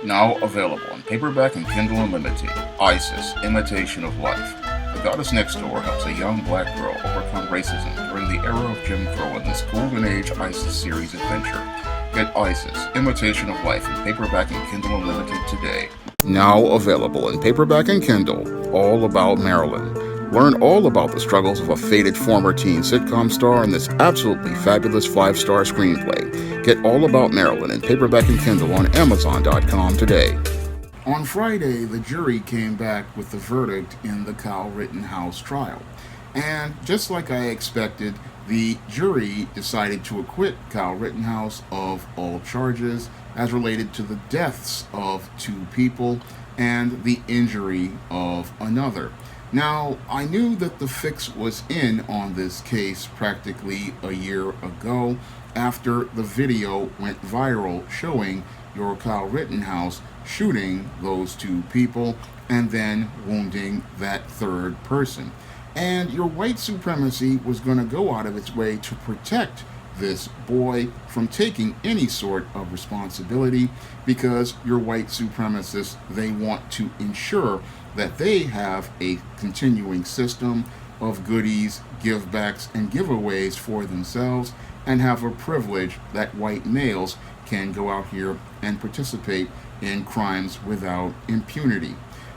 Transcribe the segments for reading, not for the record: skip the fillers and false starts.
Now available in paperback and Kindle Unlimited, ISIS, Imitation of Life. The Goddess Next Door helps a young black girl overcome racism during the era of Jim Crow in this Golden Age ISIS series adventure. Get ISIS, Imitation of Life in paperback and Kindle Unlimited today. Now available in paperback and Kindle, All About Marilyn. Learn all about the struggles of a faded former teen sitcom star in this absolutely fabulous 5-star screenplay. Get All About Marilyn in paperback and Kindle on Amazon.com today. On Friday, the jury came back with the verdict in the Kyle Rittenhouse trial. And just like I expected, the jury decided to acquit Kyle Rittenhouse of all charges as related to the deaths of 2 people and the injury of another. Now, I knew that the fix was in on this case practically a year ago after the video went viral showing your Kyle Rittenhouse shooting those 2 people and then wounding that 3rd person. And your white supremacy was going to go out of its way to protect this boy from taking any sort of responsibility because your white supremacists, they want to ensure that they have a continuing system of goodies, givebacks, and giveaways for themselves and have a privilege that white males can go out here and participate in crimes without impunity.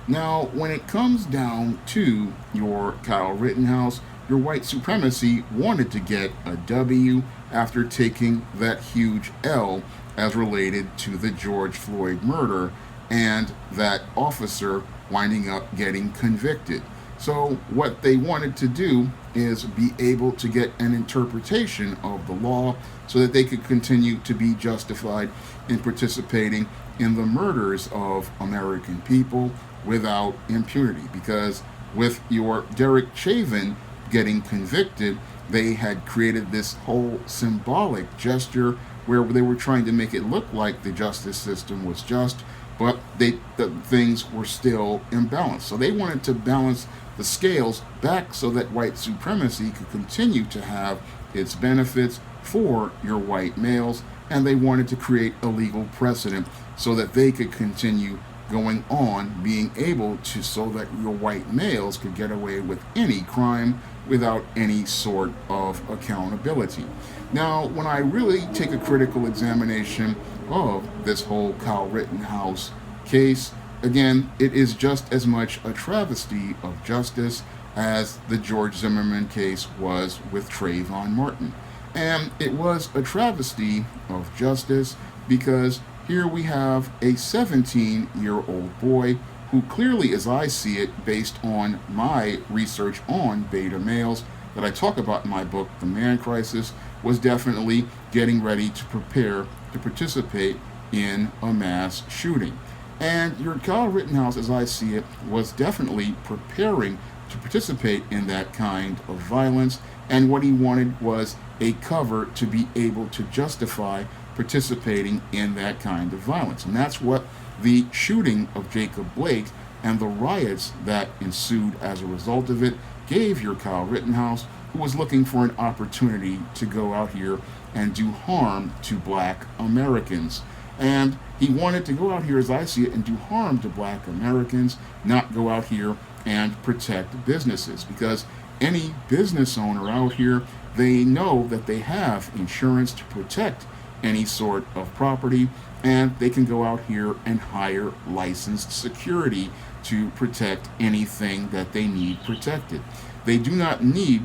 Now, when it comes down to your Kyle Rittenhouse, your white supremacy wanted to get a W after taking that huge L as related to the George Floyd murder and that officer winding up getting convicted. So what they wanted to do is be able to get an interpretation of the law so that they could continue to be justified in participating in the murders of American people without impunity. Because with your Derek Chauvin getting convicted, they had created this whole symbolic gesture where they were trying to make it look like the justice system was just, but the things were still imbalanced. So they wanted to balance the scales back so that white supremacy could continue to have its benefits for your white males, and they wanted to create a legal precedent so that they could continue going on being able to, so that your white males could get away with any crime without any sort of accountability. Now, when I really take a critical examination of this whole Kyle Rittenhouse case, again, it is just as much a travesty of justice as the George Zimmerman case was with Trayvon Martin. And it was a travesty of justice because here we have a 17-year-old boy who clearly, as I see it, based on my research on beta males that I talk about in my book, The Man Crisis, was definitely getting ready to prepare to participate in a mass shooting. And your Kyle Rittenhouse, as I see it, was definitely preparing to participate in that kind of violence, and what he wanted was a cover to be able to justify participating in that kind of violence. And that's what the shooting of Jacob Blake and the riots that ensued as a result of it gave your Kyle Rittenhouse, who was looking for an opportunity to go out here and do harm to black Americans. And he wanted to go out here, as I see it, and do harm to black Americans, not go out here and protect businesses. Because any business owner out here, they know that they have insurance to protect any sort of property, and they can go out here and hire licensed security to protect anything that they need protected. They do not need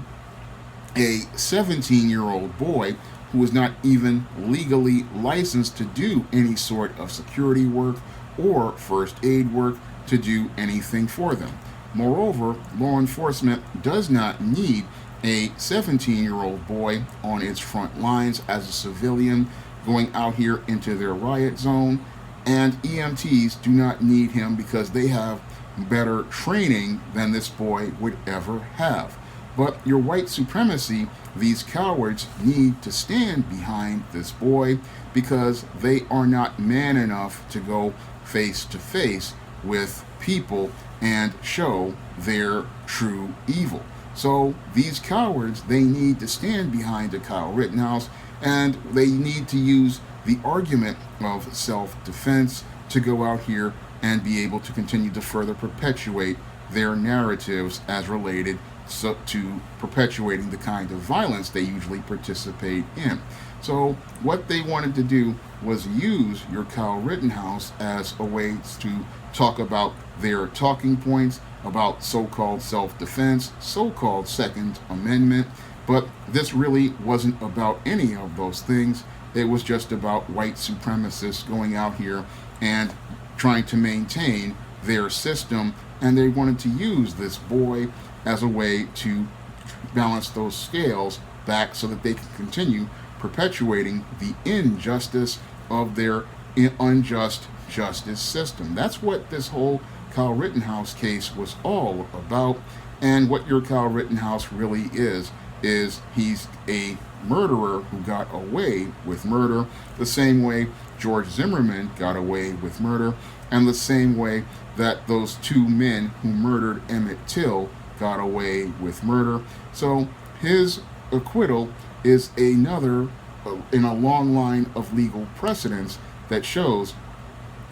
a 17-year-old boy who is not even legally licensed to do any sort of security work or first aid work to do anything for them. Moreover, law enforcement does not need a 17-year-old boy on its front lines as a civilian going out here into their riot zone, and EMTs do not need him because they have better training than this boy would ever have. But your white supremacy, these cowards need to stand behind this boy because they are not man enough to go face to face with people and show their true evil. So these cowards, they need to stand behind a Kyle Rittenhouse, and they need to use the argument of self-defense to go out here and be able to continue to further perpetuate their narratives as related to perpetuating the kind of violence they usually participate in. So what they wanted to do was use your Kyle Rittenhouse as a way to talk about their talking points about so-called self-defense, so-called Second Amendment, but this really wasn't about any of those things. It was just about white supremacists going out here and trying to maintain their system, and they wanted to use this boy as a way to balance those scales back so that they can continue perpetuating the injustice of their unjust justice system. That's what this whole Kyle Rittenhouse case was all about. And what your Kyle Rittenhouse really is he's a murderer who got away with murder the same way George Zimmerman got away with murder, and the same way that those two men who murdered Emmett Till got away with murder. So his acquittal is another in a long line of legal precedents that shows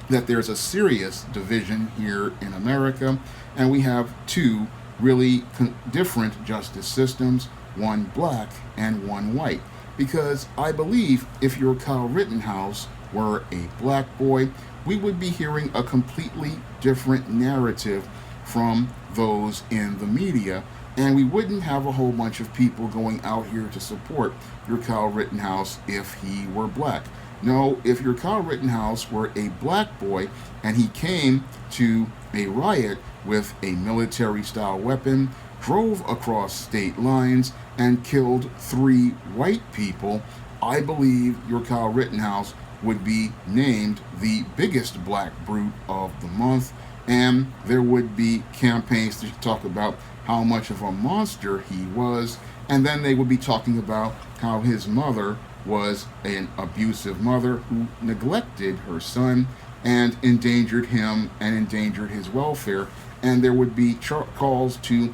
that there's a serious division here in America, and we have two really different justice systems, one black and one white. Because I believe if your Kyle Rittenhouse were a black boy, we would be hearing a completely different narrative from those in the media, and we wouldn't have a whole bunch of people going out here to support your Kyle Rittenhouse if he were black. No, if your Kyle Rittenhouse were a black boy and he came to a riot with a military-style weapon, drove across state lines, and killed 3 white people, I believe your Kyle Rittenhouse would be named the biggest black brute of the month, and there would be campaigns to talk about how much of a monster he was, and then they would be talking about how his mother was an abusive mother who neglected her son and endangered him and endangered his welfare, and there would be calls to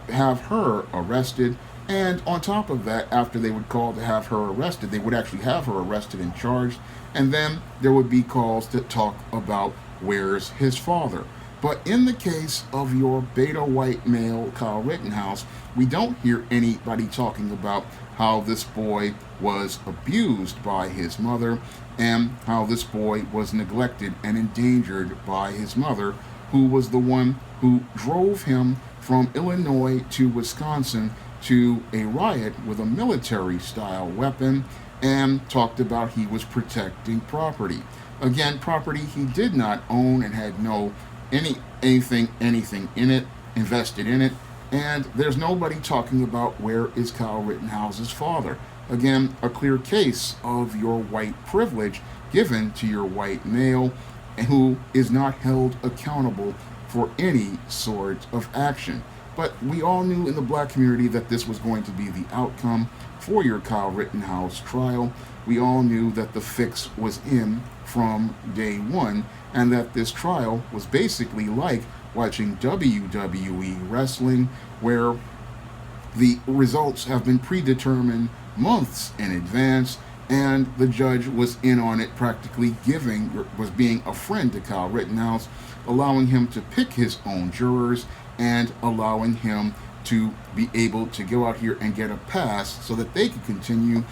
have her arrested. And on top of that, after they would call to have her arrested, they would actually have her arrested and charged, and then there would be calls to talk about where's his father. But in the case of your beta white male Kyle Rittenhouse, we don't hear anybody talking about how this boy was abused by his mother and how this boy was neglected and endangered by his mother, who was the one who drove him from Illinois to Wisconsin to a riot with a military-style weapon and talked about he was protecting property. Again, property he did not own and had no anything in it, invested in it, and there's nobody talking about where is Kyle Rittenhouse's father. Again, a clear case of your white privilege given to your white male who is not held accountable for any sort of action. But we all knew in the black community that this was going to be the outcome for your Kyle Rittenhouse trial. We all knew that the fix was in from day one, and that this trial was basically like watching WWE wrestling, where the results have been predetermined months in advance, and the judge was in on it, practically was being a friend to Kyle Rittenhouse, allowing him to pick his own jurors and allowing him to be able to go out here and get a pass so that they could continue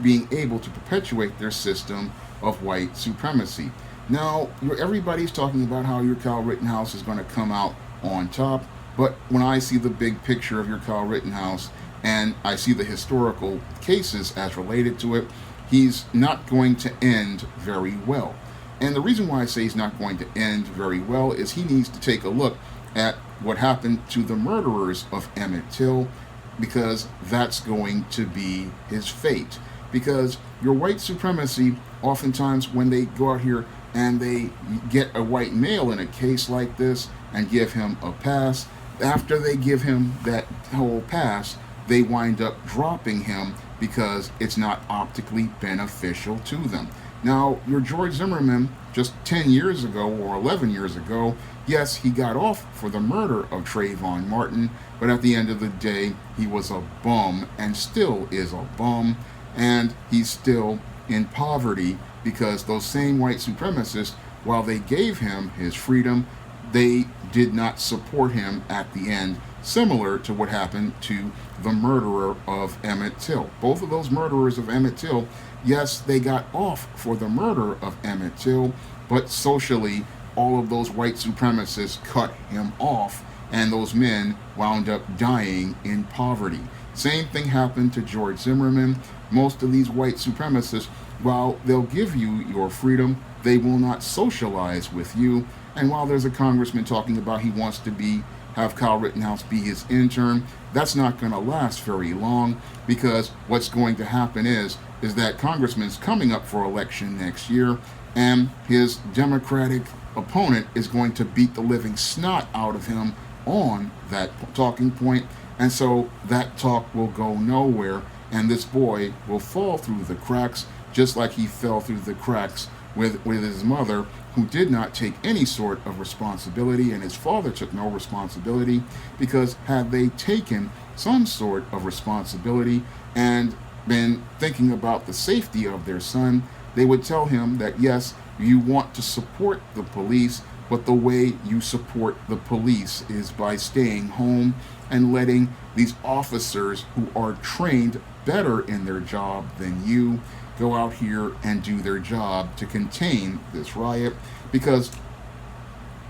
being able to perpetuate their system of white supremacy. Now, everybody's talking about how your Kyle Rittenhouse is going to come out on top, but when I see the big picture of your Kyle Rittenhouse and I see the historical cases as related to it, he's not going to end very well. And the reason why I say he's not going to end very well is he needs to take a look at what happened to the murderers of Emmett Till, because that's going to be his fate. Because your white supremacy, oftentimes when they go out here and they get a white male in a case like this and give him a pass, after they give him that whole pass, they wind up dropping him because it's not optically beneficial to them. Now, your George Zimmerman, just 10 years ago or 11 years ago, yes, he got off for the murder of Trayvon Martin, but at the end of the day, he was a bum and still is a bum, and he's still in poverty because those same white supremacists while they gave him his freedom, they did not support him at the end, similar to what happened to the murderer of Emmett Till. Both of those murderers of Emmett Till, yes, they got off for the murder of Emmett Till, but socially, all of those white supremacists cut him off, and those men wound up dying in poverty. Same thing happened to George Zimmerman. Most of these white supremacists, while they'll give you your freedom, they will not socialize with you. And while there's a congressman talking about he wants to have Kyle Rittenhouse be his intern, that's not going to last very long, because what's going to happen is that congressman's coming up for election next year, and his Democratic opponent is going to beat the living snot out of him on that talking point, and so that talk will go nowhere, and this boy will fall through the cracks, just like he fell through the cracks with his mother, who did not take any sort of responsibility, and his father took no responsibility, because had they taken some sort of responsibility and been thinking about the safety of their son, they would tell him that yes, you want to support the police, but the way you support the police is by staying home and letting these officers who are trained better in their job than you go out here and do their job to contain this riot, because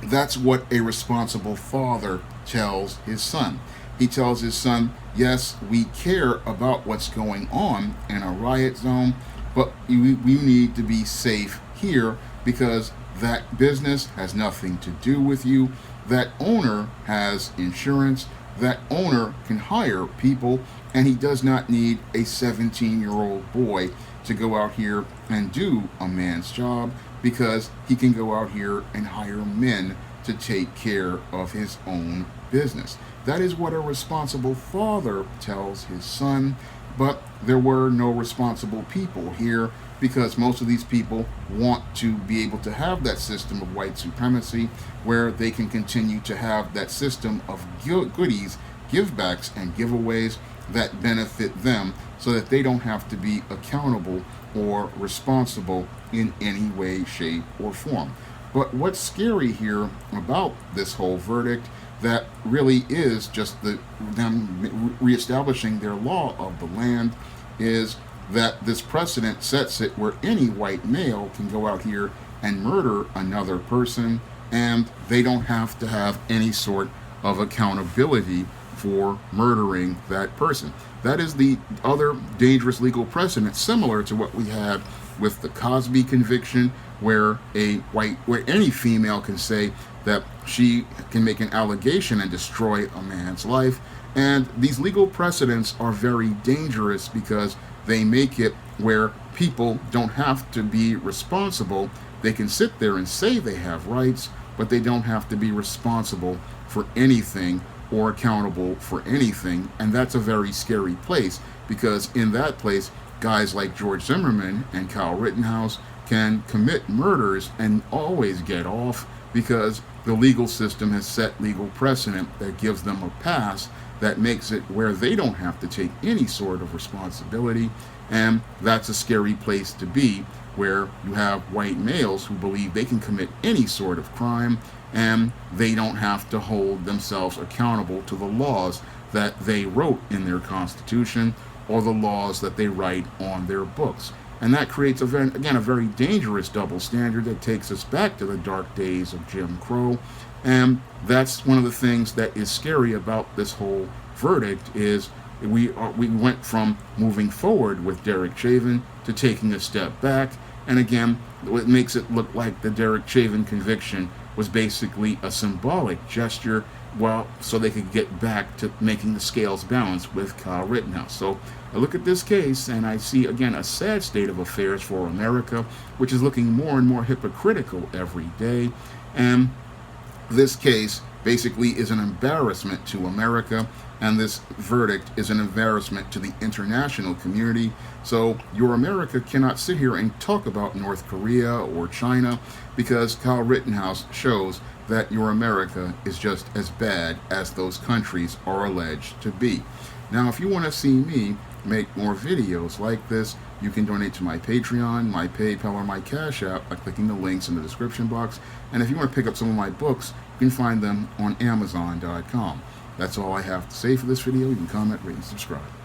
that's what a responsible father tells his son. He tells his son, yes, we care about what's going on in a riot zone, but we need to be safe here, because that business has nothing to do with you. That owner has insurance. That owner can hire people, and he does not need a 17-year-old boy to go out here and do a man's job, because he can go out here and hire men to take care of his own business. That is what a responsible father tells his son, but there were no responsible people here, because most of these people want to be able to have that system of white supremacy where they can continue to have that system of goodies, givebacks, and giveaways that benefit them, so that they don't have to be accountable or responsible in any way, shape, or form. But what's scary here about this whole verdict, that really is just them reestablishing their law of the land, is that this precedent sets it where any white male can go out here and murder another person, and they don't have to have any sort of accountability for murdering that person. That is the other dangerous legal precedent, similar to what we had with the Cosby conviction, where any female can say that she can make an allegation and destroy a man's life. And these legal precedents are very dangerous, because they make it where people don't have to be responsible. They can sit there and say they have rights, but they don't have to be responsible for anything or accountable for anything. And that's a very scary place, because in that place, guys like George Zimmerman and Kyle Rittenhouse can commit murders and always get off, because the legal system has set legal precedent that gives them a pass, that makes it where they don't have to take any sort of responsibility. And that's a scary place to be, where you have white males who believe they can commit any sort of crime, and they don't have to hold themselves accountable to the laws that they wrote in their Constitution, or the laws that they write on their books. And that creates, a very dangerous double standard that takes us back to the dark days of Jim Crow. And that's one of the things that is scary about this whole verdict, is we went from moving forward with Derek Chauvin to taking a step back. And again, it makes it look like the Derek Chauvin conviction was basically a symbolic gesture, so they could get back to making the scales balance with Kyle Rittenhouse. So I look at this case and I see, again, a sad state of affairs for America, which is looking more and more hypocritical every day. And this case basically is an embarrassment to America, and this verdict is an embarrassment to the international community. So your America cannot sit here and talk about North Korea or China, because Kyle Rittenhouse shows that your America is just as bad as those countries are alleged to be. Now, if you want to see me make more videos like this. You can donate to my Patreon, my PayPal, or my Cash App by clicking the links in the description box. And if you want to pick up some of my books, you can find them on Amazon.com. That's all I have to say for this video. You can comment, rate, and subscribe.